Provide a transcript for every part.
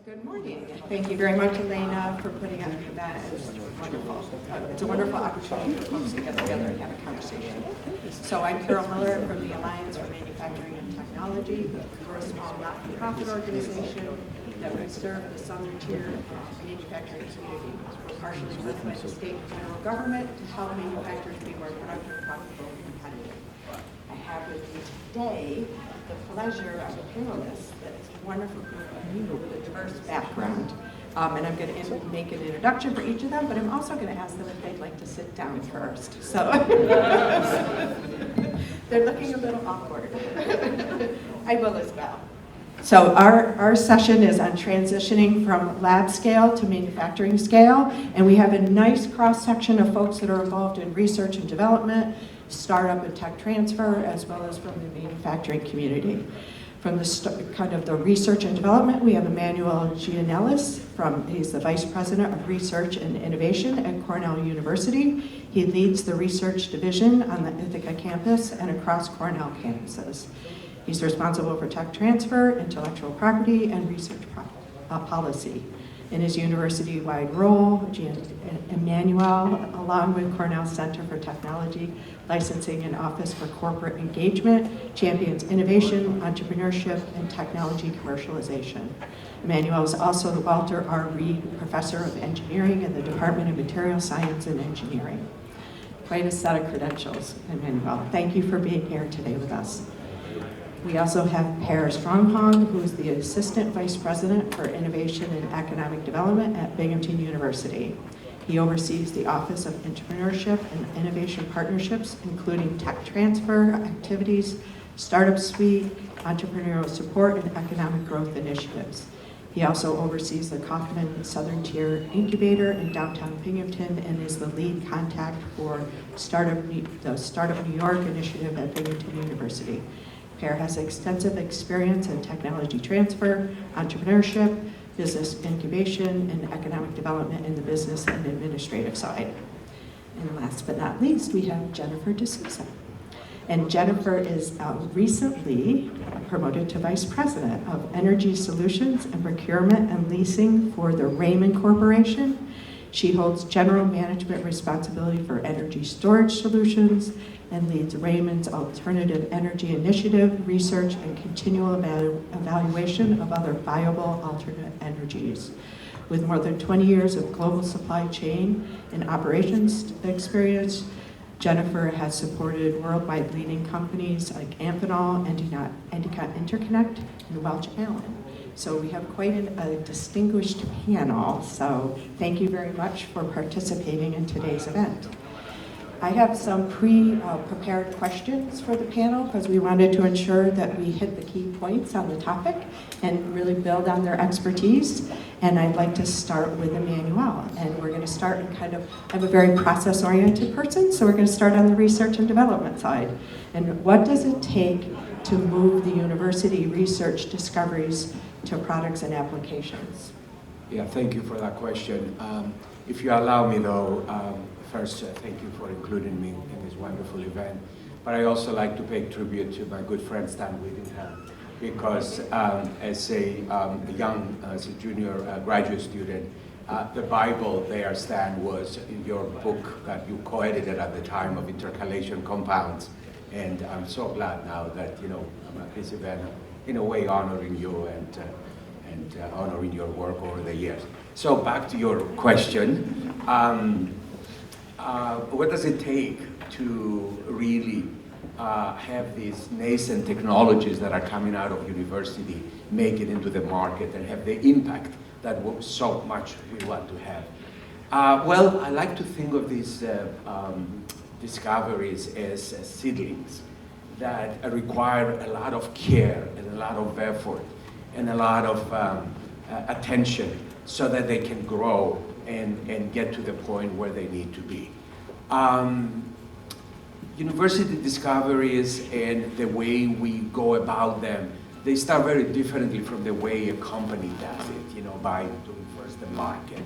Good morning. Thank you very much, Elena, for putting on the event. It's wonderful. It's a wonderful opportunity for folks to get together and have a conversation. So I'm Carol Miller from the Alliance for Manufacturing and Technology. We're a small not-for-profit organization that would serve the southern tier manufacturing community. We're partially led by the state and federal government to help manufacturers be more productive, profitable, and competitive. I have with me today the pleasure of a panelist that is a wonderful group of people with a diverse background. And I'm going to make an introduction for each of them, but I'm also going to ask them if they'd like to sit down first. So they're looking a little awkward. I will as well. So our session is on transitioning from lab scale to manufacturing scale, and we have a nice cross-section of folks that are involved in research and development, startup and tech transfer, as well as from the manufacturing community. From the research and development, we have Emmanuel Giannelis. He's the Vice President of Research and Innovation at Cornell University. He leads the research division on the Ithaca campus and across Cornell campuses. He's responsible for tech transfer, intellectual property, and research policy. In his university-wide role, Emmanuel, along with Cornell Center for Technology, Licensing and Office for Corporate Engagement, champions innovation, entrepreneurship, and technology commercialization. Emmanuel is also the Walter R. Reed Professor of Engineering in the Department of Material Science and Engineering. Quite a set of credentials, Emmanuel. Thank you for being here today with us. We also have Per Stromhaug, who is the Assistant Vice President for Innovation and Economic Development at Binghamton University. He oversees the Office of Entrepreneurship and Innovation Partnerships, including tech transfer activities, startup suite, entrepreneurial support, and economic growth initiatives. He also oversees the Kaufman Southern Tier Incubator in downtown Binghamton and is the lead contact for the Startup New York initiative at Binghamton University. Per has extensive experience in technology transfer, entrepreneurship, business incubation, and economic development in the business and administrative side. And last but not least, we have Jennifer De Souza. And Jennifer is recently promoted to Vice President of Energy Solutions and Procurement and Leasing for the Raymond Corporation. She holds general management responsibility for energy storage solutions and leads Raymond's Alternative Energy Initiative, research and continual evaluation of other viable alternate energies. With more than 20 years of global supply chain and operations experience, Jennifer has supported worldwide leading companies like Amphenol, Endicott Interconnect, and Welch Allen. So we have quite a distinguished panel, so thank you very much for participating in today's event. I have some prepared questions for the panel because we wanted to ensure that we hit the key points on the topic and really build on their expertise. And I'd like to start with Emmanuel. And we're going to start in I'm a very process-oriented person, so we're going to start on the research and development side. And what does it take to move the university research discoveries to products and applications? Yeah, thank you for that question. If you allow me though, first, thank you for including me in this wonderful event. But I also like to pay tribute to my good friend Stan Whittingham, because as a junior graduate student, the Bible there, Stan, was in your book that you co-edited at the time of intercalation compounds. And I'm so glad now that, I'm at this event, in a way honoring you and honoring your work over the years. So back to your question. What does it take to really have these nascent technologies that are coming out of university make it into the market and have the impact that so much we want to have? Well, I like to think of these discoveries as seedlings that require a lot of care and a lot of effort and a lot of attention so that they can grow and get to the point where they need to be. University discoveries and the way we go about them, they start very differently from the way a company does it, by doing first the market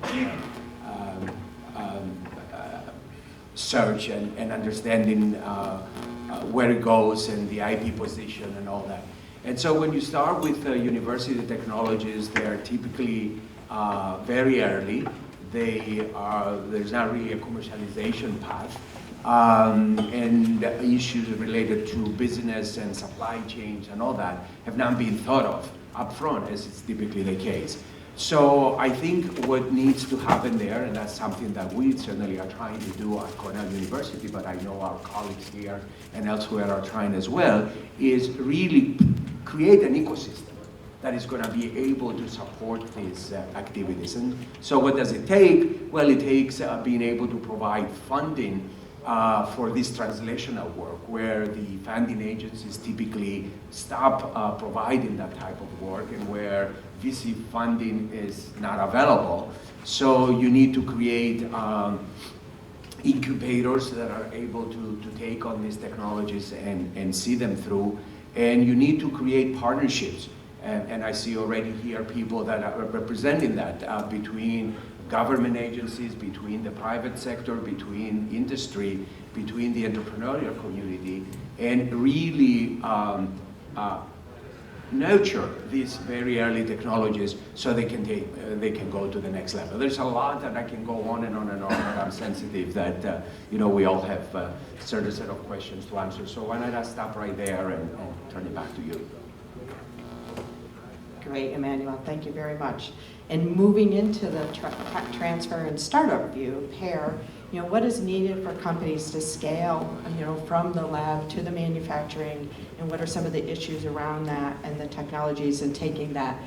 search and understanding where it goes and the IP position and all that. And so when you start with university technologies, they're typically very early. There's not really a commercialization path. And issues related to business and supply chains and all that have not been thought of up front, as is typically the case. So I think what needs to happen there, and that's something that we certainly are trying to do at Cornell University, but I know our colleagues here and elsewhere are trying as well, is really create an ecosystem that is going to be able to support these activities. And so what does it take? Well, it takes being able to provide funding for this translational work, where the funding agencies typically stop providing that type of work and where VC funding is not available. So you need to create incubators that are able to take on these technologies and see them through. And you need to create partnerships. And I see already here people that are representing that between government agencies, between the private sector, between industry, between the entrepreneurial community, and really nurture these very early technologies so they can go to the next level. There's a lot that I can go on and on and on, but I'm sensitive that we all have a certain set of questions to answer. So why not I stop right there and turn it back to you. Great, Emmanuel, thank you very much. And moving into the transfer and startup view, Per, what is needed for companies to scale, from the lab to the manufacturing, and what are some of the issues around that and the technologies, and taking that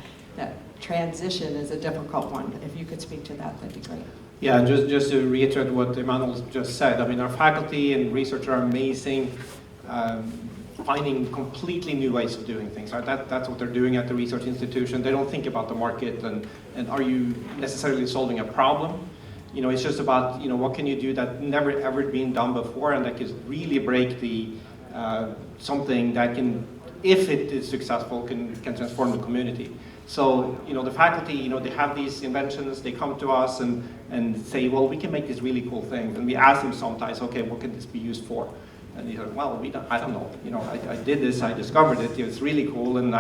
transition is a difficult one. If you could speak to that, that'd be great. Yeah, just to reiterate what Emmanuel just said, I mean, our faculty and research are amazing, finding completely new ways of doing things. Right? That's what they're doing at the research institution. They don't think about the market and are you necessarily solving a problem. It's just about, what can you do that never ever been done before, and that can really break the, something that can, if it is successful, can transform the community. So, the faculty, they have these inventions, they come to us and say, well, we can make these really cool things. And we ask them sometimes, okay, what can this be used for? And they said, well, I don't know. I did this, I discovered it, it's really cool, and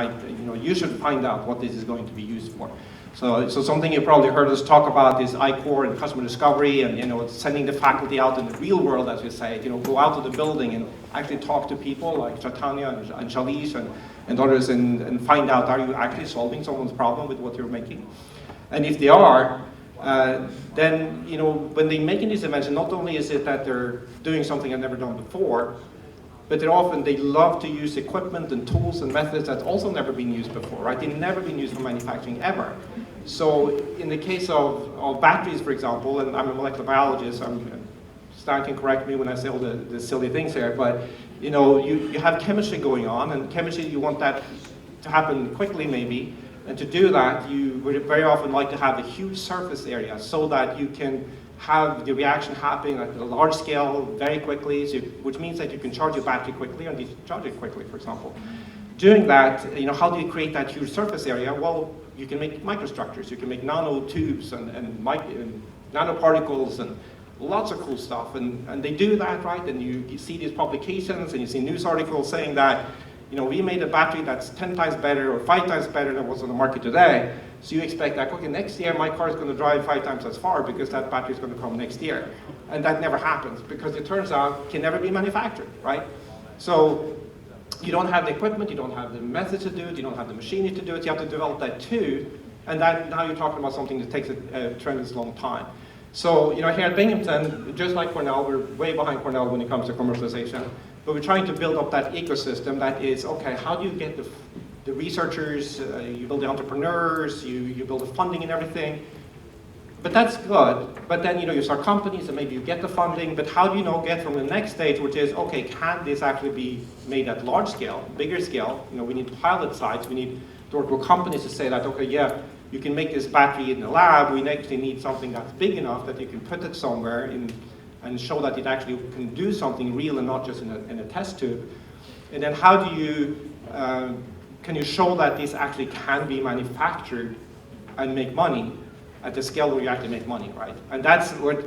you should find out what this is going to be used for. So something you probably heard us talk about is I-Core and customer discovery, and sending the faculty out in the real world, as we say, go out to the building and actually talk to people like Chaitanya and Shalish and others and find out, are you actually solving someone's problem with what you're making? And if they are, then when they're making these inventions, not only is it that they're doing something I've never done before, but they love to use equipment and tools and methods that's also never been used before, right? They've never been used for manufacturing ever. So in the case of batteries, for example, and I'm a molecular biologist, Stan can correct me when I say all the silly things here, but you have chemistry going on, and chemistry, you want that to happen quickly maybe, and to do that, you would very often like to have a huge surface area so that you can have the reaction happening at a large scale very quickly, which means that you can charge your battery quickly and discharge it quickly, for example. Doing that, how do you create that huge surface area? Well, you can make microstructures, you can make nanotubes and nanoparticles and lots of cool stuff, and they do that, right? And you see these publications and you see news articles saying that we made a battery that's 10 times better or 5 times better than what's on the market today. So you expect that, okay, next year my car is going to drive 5 times as far because that battery is going to come next year. And that never happens because it turns out it can never be manufactured, right? So you don't have the equipment, you don't have the methods to do it, you don't have the machinery to do it, you have to develop that too. And that now you're talking about something that takes a tremendous long time. So here at Binghamton, just like Cornell, we're way behind Cornell when it comes to commercialization. But we're trying to build up that ecosystem that is, okay, how do you get the researchers, you build the entrepreneurs, you build the funding and everything. But that's good. But then, you start companies and maybe you get the funding, but how do you get from the next stage, which is, okay, can this actually be made at large scale, bigger scale? We need pilot sites, we need to work with companies to say that, okay, yeah, you can make this battery in the lab, we actually need something that's big enough that you can put it somewhere and show that it actually can do something real and not just in a test tube. And then how do you, can you show that this actually can be manufactured and make money at the scale where you actually make money, right? And that's what,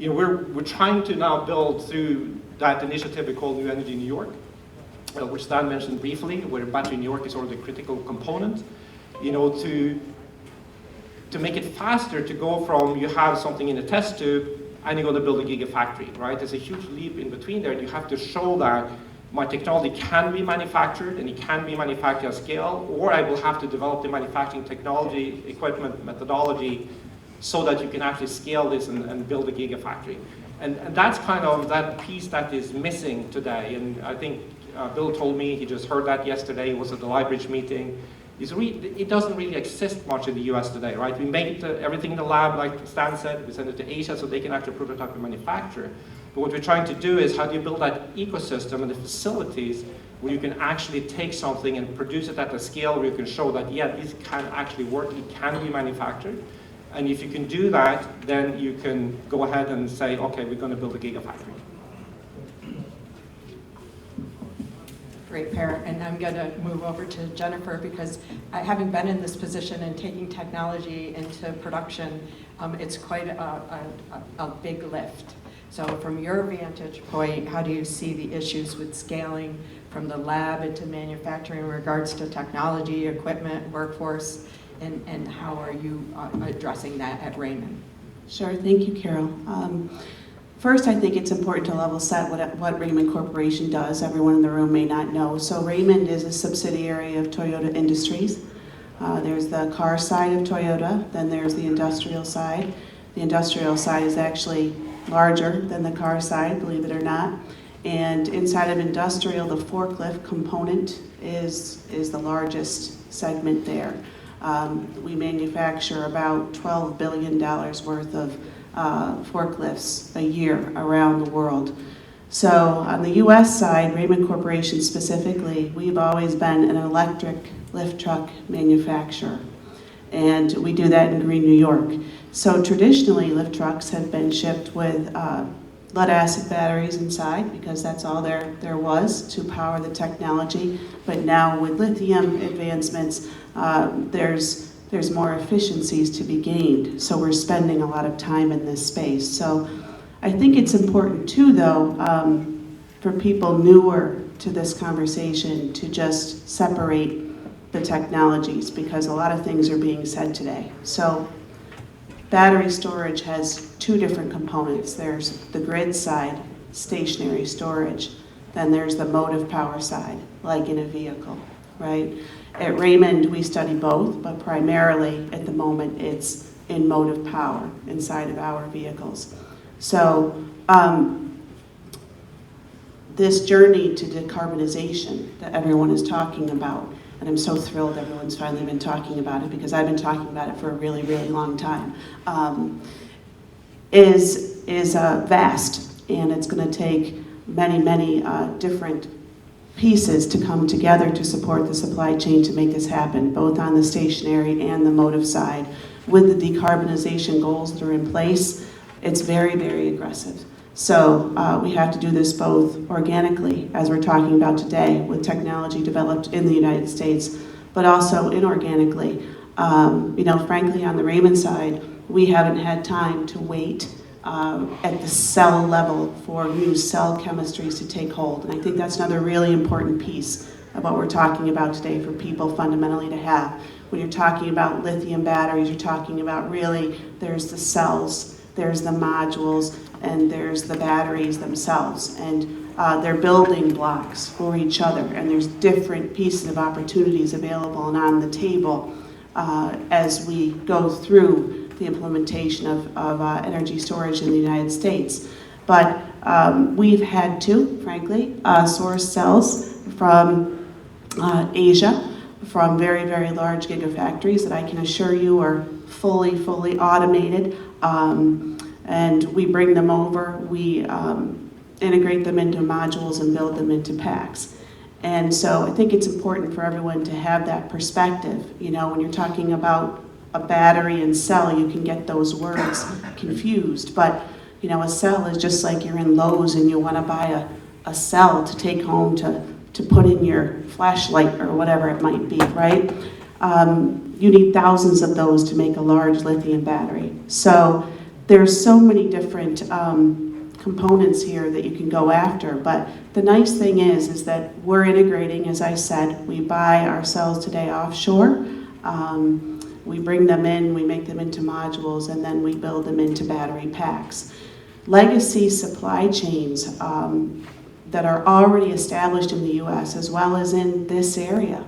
we're trying to now build through that initiative we call New Energy New York. which Dan mentioned briefly, where battery in New York is sort of the critical component, you know, to make it faster to go from you have something in a test tube and you're going to build a gigafactory, right? There's a huge leap in between there. You have to show that my technology can be manufactured and it can be manufactured at scale, or I will have to develop the manufacturing technology, equipment, methodology, so that you can actually scale this and build a gigafactory. And that's kind of that piece that is missing today. And I think Bill told me, he just heard that yesterday, he was at the Liebridge meeting. It doesn't really exist much in the US today, right? We make everything in the lab, like Stan said, we send it to Asia so they can actually prototype and manufacture. But what we're trying to do is how do you build that ecosystem and the facilities where you can actually take something and produce it at a scale where you can show that, yeah, this can actually work, it can be manufactured. And if you can do that, then you can go ahead and say, okay, we're going to build a gigafactory. Great, Per, and I'm going to move over to Jennifer because having been in this position and taking technology into production, it's quite a big lift. So from your vantage point, how do you see the issues with scaling from the lab into manufacturing in regards to technology, equipment, workforce, and how are you addressing that at Raymond? Sure, thank you, Carol. First, I think it's important to level set what Raymond Corporation does. Everyone in the room may not know. So Raymond is a subsidiary of Toyota Industries. There's the car side of Toyota, then there's the industrial side. The industrial side is actually larger than the car side, believe it or not. And inside of industrial, the forklift component is the largest segment there. We manufacture about $12 billion worth of forklifts a year around the world. So on the US side, Raymond Corporation specifically, we've always been an electric lift truck manufacturer. And we do that in Green, New York. So traditionally, lift trucks have been shipped with lead acid batteries inside because that's all there was to power the technology. But now with lithium advancements, there's more efficiencies to be gained. So we're spending a lot of time in this space. So I think it's important too, though, for people newer to this conversation to just separate the technologies because a lot of things are being said today. So battery storage has two different components. There's the grid side, stationary storage. Then there's the motive power side, like in a vehicle, right? At Raymond, we study both, but primarily at the moment it's in motive power inside of our vehicles. So this journey to decarbonization that everyone is talking about, and I'm so thrilled everyone's finally been talking about it because I've been talking about it for a really, really long time, is vast, and it's going to take many, many different pieces to come together to support the supply chain to make this happen, both on the stationary and the motive side. With the decarbonization goals that are in place, it's very, very aggressive. So we have to do this both organically, as we're talking about today, with technology developed in the United States, but also inorganically. Frankly, on the Raymond side, we haven't had time to wait at the cell level for new cell chemistries to take hold. And I think that's another really important piece of what we're talking about today for people fundamentally to have. When you're talking about lithium batteries, you're talking about really, there's the cells, there's the modules, and there's the batteries themselves. And they're building blocks for each other. And there's different pieces of opportunities available and on the table as we go through the implementation of energy storage in the United States. But we've had to, frankly, source cells from Asia, from very, very large gigafactories that I can assure you are fully automated. And we bring them over, we integrate them into modules and build them into packs. And so I think it's important for everyone to have that perspective. You know, when you're talking about a battery and cell, you can get those words confused. But, you know, a cell is just like you're in Lowe's and you want to buy a cell to take home to put in your flashlight or whatever it might be, right? You need thousands of those to make a large lithium battery. So there's so many different components here that you can go after. But the nice thing is that we're integrating, as I said, we buy our cells today offshore. We bring them in, we make them into modules, and then we build them into battery packs. Legacy supply chains that are already established in the US as well as in this area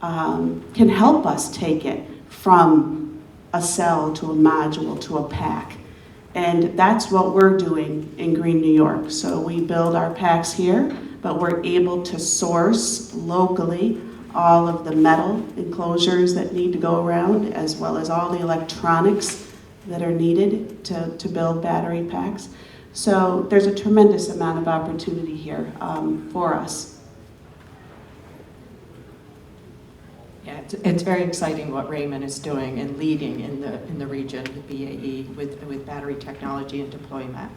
can help us take it from a cell to a module to a pack. And that's what we're doing in Green New York. So we build our packs here, but we're able to source locally all of the metal enclosures that need to go around, as well as all the electronics that are needed to build battery packs. So there's a tremendous amount of opportunity here for us. Yeah, it's very exciting what Raymond is doing and leading in the region, the BAE, with battery technology and deployment.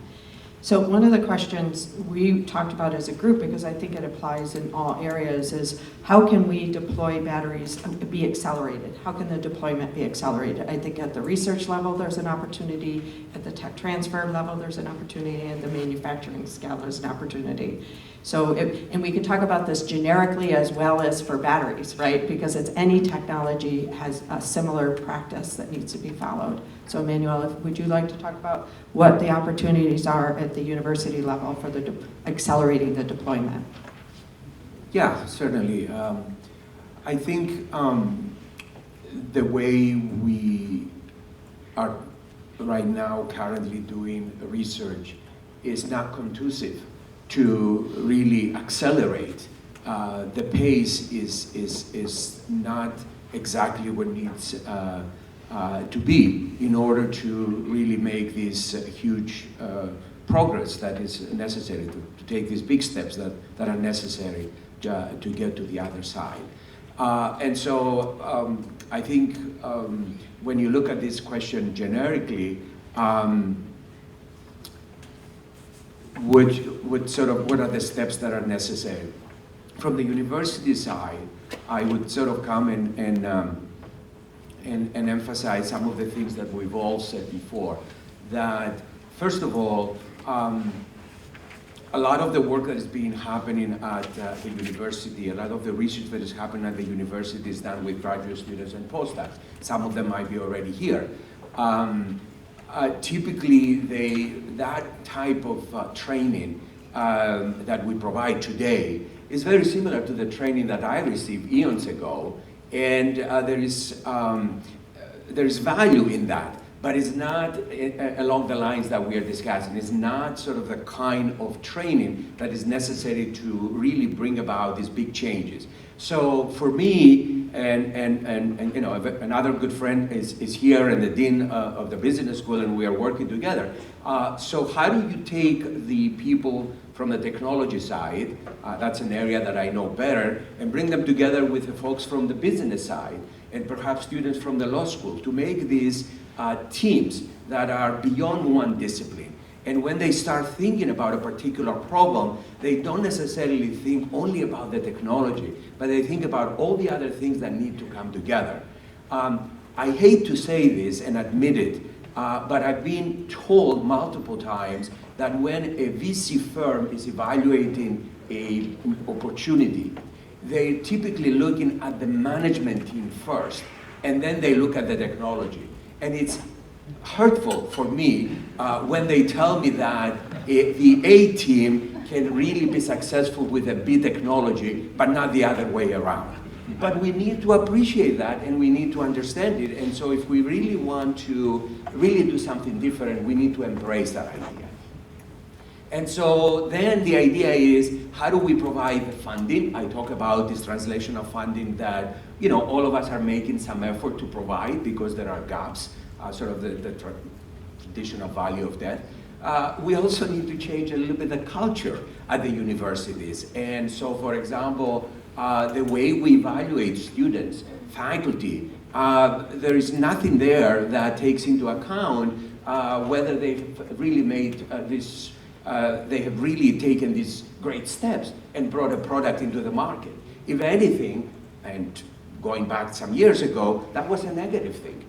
So one of the questions we talked about as a group, because I think it applies in all areas, is how can we deploy batteries, be accelerated? How can the deployment be accelerated? I think at the research level there's an opportunity, at the tech transfer level there's an opportunity, and the manufacturing scale there's an opportunity. So, and we can talk about this generically as well as for batteries, right? Because it's any technology has a similar practice that needs to be followed. So Emmanuel, would you like to talk about what the opportunities are at the university level for the accelerating the deployment? Yeah, certainly. I think the way we are right now currently doing research is not conducive to really accelerate. The pace is not exactly what needs to be in order to really make this huge progress that is necessary, to take these big steps that are necessary to get to the other side. And so I think when you look at this question generically, what are the steps that are necessary? From the university side, I would sort of come and emphasize some of the things that we've all said before. That first of all, a lot of the work that is being happening at the university, a lot of the research that is happening at the university is done with graduate students and postdocs. Some of them might be already here. Typically, that type of training that we provide today is very similar to the training that I received eons ago, and there is value in that, but it's not along the lines that we are discussing. It's not sort of the kind of training that is necessary to really bring about these big changes. So for me, and you know, another good friend is here, and the dean of the business school, and we are working together. So how do you take the people from the technology side, that's an area that I know better, and bring them together with the folks from the business side, and perhaps students from the law school, to make these teams that are beyond one discipline? And when they start thinking about a particular problem, they don't necessarily think only about the technology, but they think about all the other things that need to come together. I hate to say this and admit it, but I've been told multiple times that when a VC firm is evaluating an opportunity, they're typically looking at the management team first, and then they look at the technology. And it's hurtful for me when they tell me that the A team can really be successful with a B technology, but not the other way around. But we need to appreciate that, and we need to understand it. And so if we really want to really do something different, we need to embrace that idea. And so then the idea is, how do we provide the funding? I talk about this translation of funding that, you know, all of us are making some effort to provide because there are gaps, sort of the traditional value of debt. We also need to change a little bit the culture at the universities. And so, for example, the way we evaluate students, faculty, there is nothing there that takes into account whether they've really made they have really taken these great steps and brought a product into the market. If anything, and going back some years ago, that was a negative thing.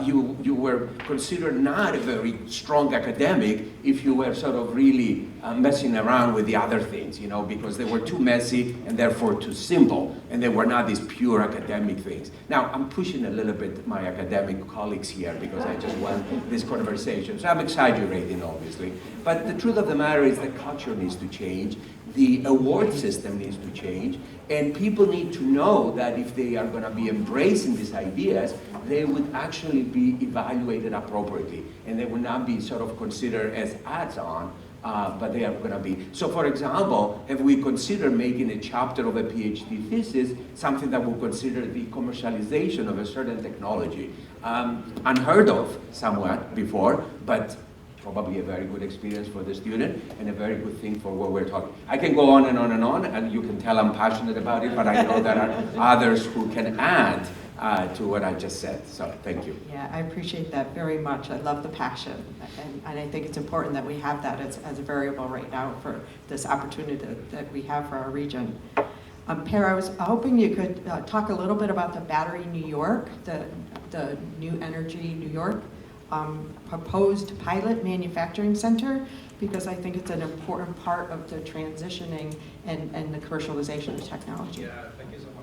you were considered not a very strong academic if you were sort of really messing around with the other things, you know, because they were too messy and therefore too simple, and they were not these pure academic things. Now, I'm pushing a little bit my academic colleagues here because I just want this conversation, so I'm exaggerating, obviously. But the truth of the matter is the culture needs to change, the award system needs to change, and people need to know that if they are going to be embracing these ideas, they would actually be evaluated appropriately, and they would not be sort of considered as adds-on, but they are going to be. So for example, have we considered making a chapter of a PhD thesis something that will consider the commercialization of a certain technology? Unheard of somewhat before, but probably a very good experience for the student and a very good thing for what we're talking. I can go on and on and on, and you can tell I'm passionate about it, but I know there are others who can add to what I just said, so thank you. Yeah, I appreciate that very much. I love the passion, and I think it's important that we have that as a variable right now for this opportunity that we have for our region. Per, I was hoping you could talk a little bit about the Battery New York, the New Energy New York proposed pilot manufacturing center, because I think it's an important part of the transitioning and the commercialization of technology. Yeah, thank you so much.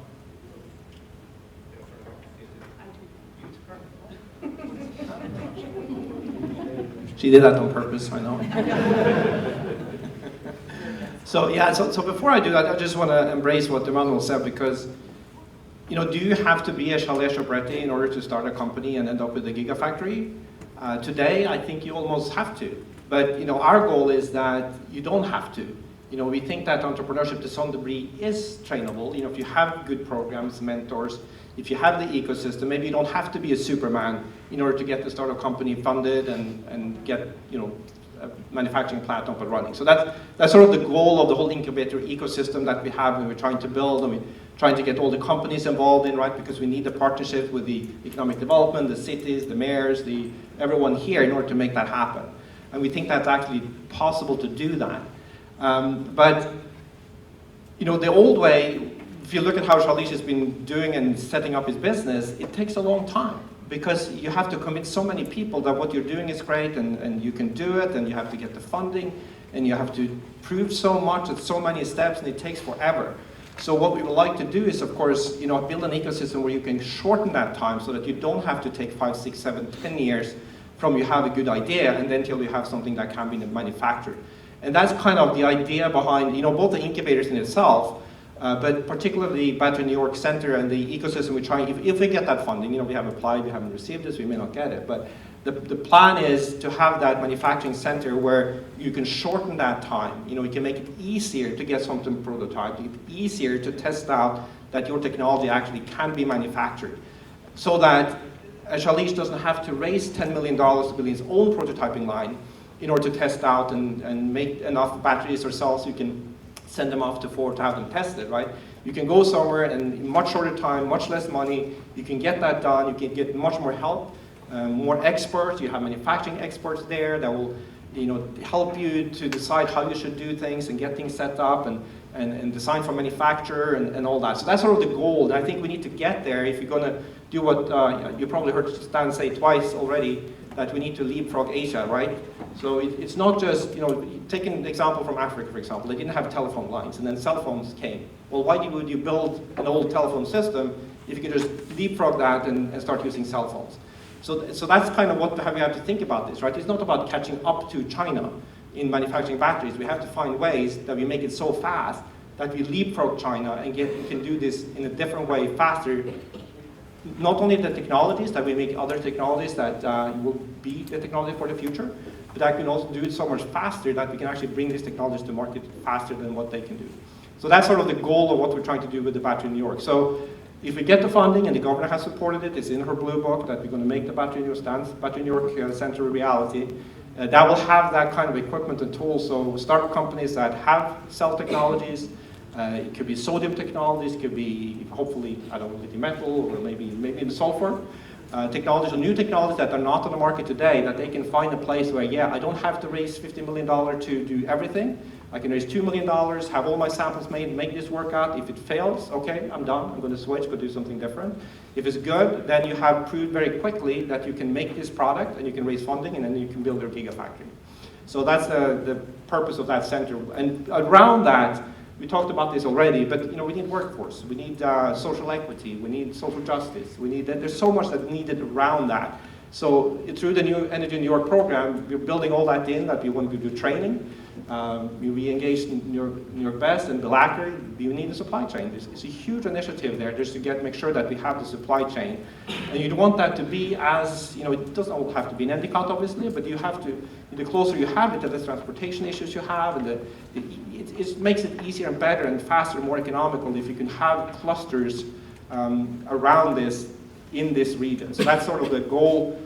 She did that on purpose, I know. So before I do that, I just want to embrace what Emmanuel said, because, you know, do you have to be a Chalet Chabrette in order to start a company and end up with a gigafactory? Today, I think you almost have to. But, you know, our goal is that you don't have to. You know, we think that entrepreneurship to some degree is trainable. You know, if you have good programs, mentors, if you have the ecosystem, maybe you don't have to be a Superman in order to get the startup company funded and get, you know, a manufacturing plant up and running. So that's sort of the goal of the whole incubator ecosystem that we have, and we're trying to build, and we're trying to get all the companies involved in, right? Because we need the partnership with the economic development, the cities, the mayors, everyone here in order to make that happen. And we think that's actually possible to do that. But, you know, the old way, if you look at how Shalish has been doing and setting up his business, it takes a long time, because you have to commit so many people that what you're doing is great, and you can do it, and you have to get the funding, and you have to prove so much at so many steps, and it takes forever. So what we would like to do is, of course, you know, build an ecosystem where you can shorten that time so that you don't have to take 5, 6, 7, 10 years from you have a good idea and then till you have something that can be manufactured. And that's kind of the idea behind, you know, both the incubators in itself, but particularly Battery New York Center and the ecosystem we're trying, if we get that funding, you know, we have applied, we haven't received this, we may not get it, but the plan is to have that manufacturing center where you can shorten that time. You know, we can make it easier to get something prototyped, make it easier to test out that your technology actually can be manufactured, so that Shalish doesn't have to raise $10 million to build his own prototyping line in order to test out and make enough batteries or cells you can send them off to Ford to have them tested, right? You can go somewhere and in much shorter time, much less money, you can get that done, you can get much more help, more experts, you have manufacturing experts there that will, you know, help you to decide how you should do things and get things set up and design for manufacturer and all that. So that's sort of the goal, and I think we need to get there if you're going to do what you probably heard Stan say twice already, that we need to leapfrog Asia, right? So it's not just, you know, take an example from Africa, for example. They didn't have telephone lines, and then cell phones came. Well, why would you build an old telephone system if you could just leapfrog that and start using cell phones? So that's kind of what we have to think about this, right? It's not about catching up to China in manufacturing batteries. We have to find ways that we make it so fast that we leapfrog China and can do this in a different way, faster. Not only the technologies, that we make other technologies that will be the technology for the future, but I can also do it so much faster that we can actually bring these technologies to market faster than what they can do. So that's sort of the goal of what we're trying to do with the Battery New York. So if we get the funding, and the governor has supported it, it's in her blue book that we're going to make the Battery New York Center a reality. That will have that kind of equipment and tools. So startup companies that have cell technologies, it could be sodium technologies, it could be hopefully, I don't know, lithium metal, or maybe in sulfur. Technologies or new technologies that are not on the market today, that they can find a place where, yeah, I don't have to raise $50 million to do everything. I can raise $2 million, have all my samples made, make this work out. If it fails, okay, I'm done. I'm going to switch, go do something different. If it's good, then you have proved very quickly that you can make this product and you can raise funding and then you can build your gigafactory. So that's the purpose of that center. And around that, we talked about this already, but we need workforce, we need social equity, we need social justice, there's so much that's needed around that. So through the New Energy New York program, we're building all that in, that we want to do training, we engaged in New York Best and Blacker. We need a supply chain. It's a huge initiative there just to make sure that we have the supply chain. And you'd want that to be as, it doesn't all have to be an Endicott obviously, but you have to, the closer you have it to the transportation issues you have, and it makes it easier and better and faster and more economical if you can have clusters around this in this region. So that's sort of the goal,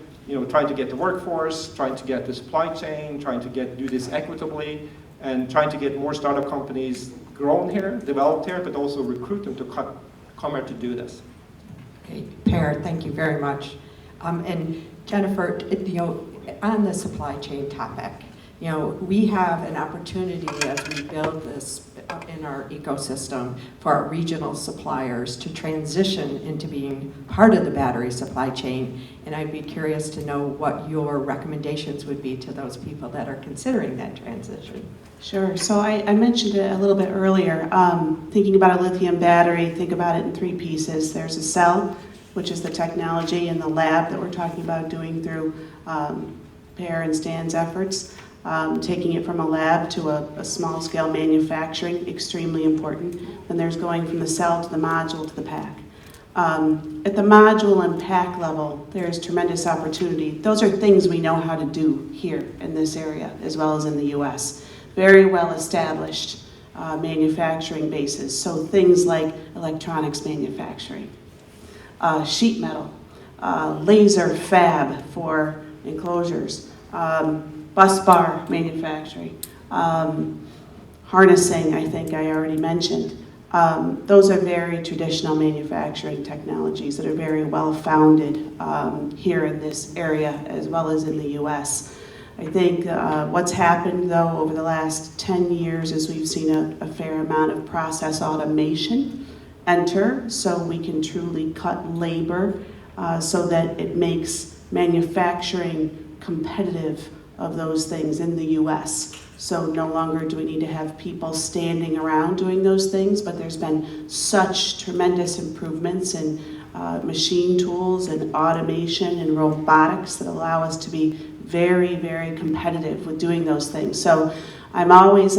trying to get the workforce, trying to get the supply chain, trying to do this equitably, and trying to get more startup companies grown here, developed here, but also recruit them to come here to do this. Okay, Per, thank you very much. And Jennifer, on the supply chain topic, we have an opportunity as we build this in our ecosystem for our regional suppliers to transition into being part of the battery supply chain. And I'd be curious to know what your recommendations would be to those people that are considering that transition. Sure. So I mentioned it a little bit earlier. Thinking about a lithium battery, think about it in three pieces. There's a cell, which is the technology and the lab that we're talking about doing through Per and Stan's efforts. Taking it from a lab to a small-scale manufacturing, extremely important. Then there's going from the cell to the module to the pack. At the module and pack level, there's tremendous opportunity. Those are things we know how to do here in this area, as well as in the US. Very well established manufacturing bases. So things like electronics manufacturing, sheet metal, laser fab for enclosures, bus bar manufacturing, harnessing, I think I already mentioned. Those are very traditional manufacturing technologies that are very well founded here in this area as well as in the US. I think what's happened though over the last 10 years is we've seen a fair amount of process automation enter so we can truly cut labor so that it makes manufacturing competitive of those things in the US. So no longer do we need to have people standing around doing those things, but there's been such tremendous improvements in machine tools and automation and robotics that allow us to be very, very competitive with doing those things. So I'm always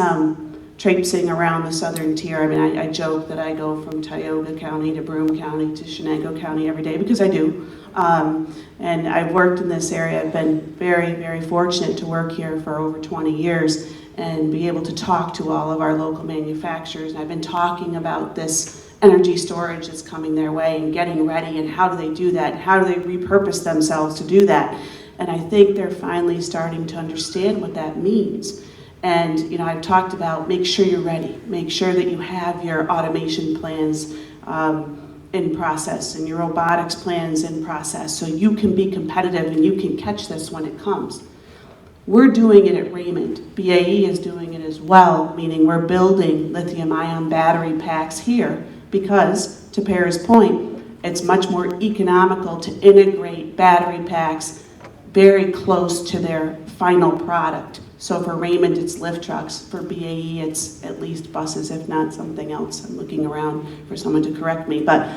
traipsing around the southern tier. I mean, I joke that I go from Tioga County to Broome County to Shenango County every day because I do. And I've worked in this area. I've been very, very fortunate to work here for over 20 years and be able to talk to all of our local manufacturers. And I've been talking about this energy storage that's coming their way and getting ready and how do they do that and how do they repurpose themselves to do that. And I think they're finally starting to understand what that means. And I've talked about make sure you're ready, make sure that you have your automation plans in process and your robotics plans in process so you can be competitive and you can catch this when it comes. We're doing it at Raymond. BAE is doing it as well, meaning we're building lithium-ion battery packs here because, to Per's point, it's much more economical to integrate battery packs very close to their final product. So for Raymond, it's lift trucks. For BAE, it's at least buses, if not something else. I'm looking around for someone to correct me. But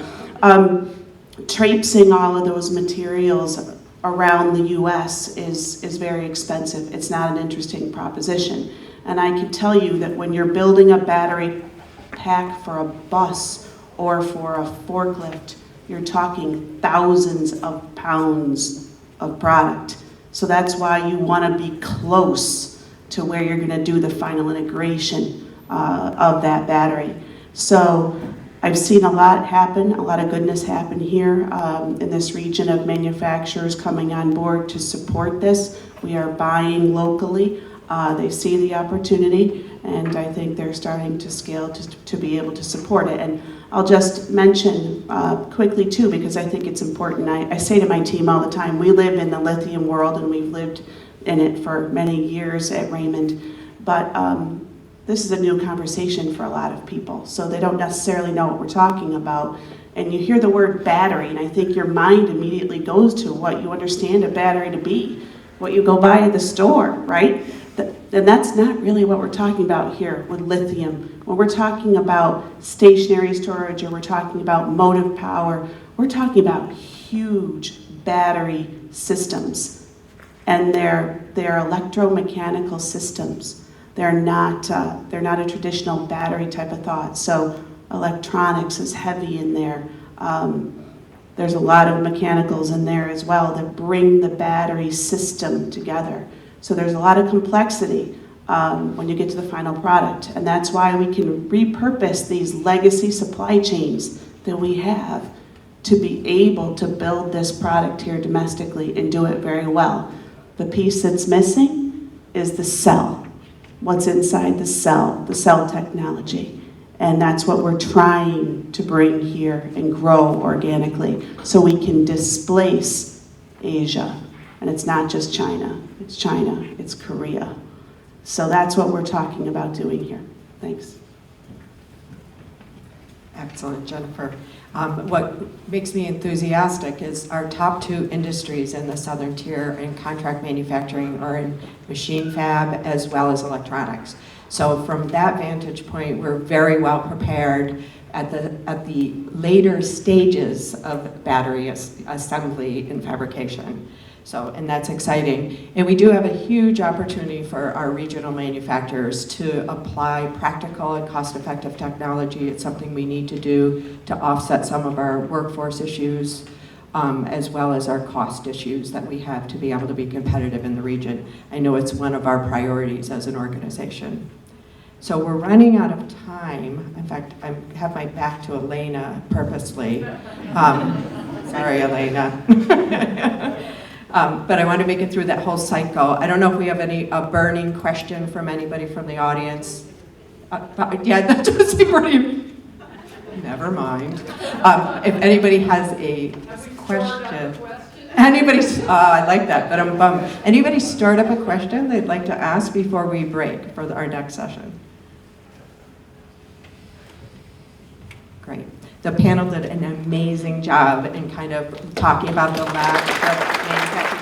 traipsing all of those materials around the US is very expensive. It's not an interesting proposition. And I can tell you that when you're building a battery pack for a bus or for a forklift, you're talking thousands of pounds of product. So that's why you want to be close to where you're going to do the final integration of that battery. So I've seen a lot happen, a lot of goodness happen here in this region of manufacturers coming on board to support this. We are buying locally. They see the opportunity, and I think they're starting to scale to be able to support it. And I'll just mention quickly too, because I think it's important. I say to my team all the time, we live in the lithium world and we've lived in it for many years at Raymond, but this is a new conversation for a lot of people, so they don't necessarily know what we're talking about. And you hear the word battery, and I think your mind immediately goes to what you understand a battery to be, what you go buy at the store, right? And that's not really what we're talking about here with lithium. When we're talking about stationary storage, or we're talking about motive power, we're talking about huge battery systems. And they're electromechanical systems. They're not a traditional battery type of thought. So electronics is heavy in there. There's a lot of mechanicals in there as well that bring the battery system together. So there's a lot of complexity when you get to the final product. And that's why we can repurpose these legacy supply chains that we have to be able to build this product here domestically and do it very well. The piece that's missing is the cell. What's inside the cell technology. And that's what we're trying to bring here and grow organically so we can displace Asia. And it's not just China, it's Korea. So that's what we're talking about doing here. Thanks. Excellent, Jennifer. What makes me enthusiastic is our top two industries in the southern tier in contract manufacturing are in machine fab as well as electronics. So from that vantage point, we're very well prepared at the later stages of battery assembly and fabrication. So, and that's exciting. And we do have a huge opportunity for our regional manufacturers to apply practical and cost-effective technology. It's something we need to do to offset some of our workforce issues, as well as our cost issues that we have to be able to be competitive in the region. I know it's one of our priorities as an organization. So we're running out of time. In fact, I have my back to Elena purposely. Sorry, Elena. But I want to make it through that whole cycle. I don't know if we have a burning question from anybody from the audience. Yeah, that's just pretty. Never mind. If anybody has a question. Anybody, I like that, but I'm bummed. Anybody start up a question they'd like to ask before we break for our next session? Great. The panel did an amazing job in kind of talking about the lack of manufacturing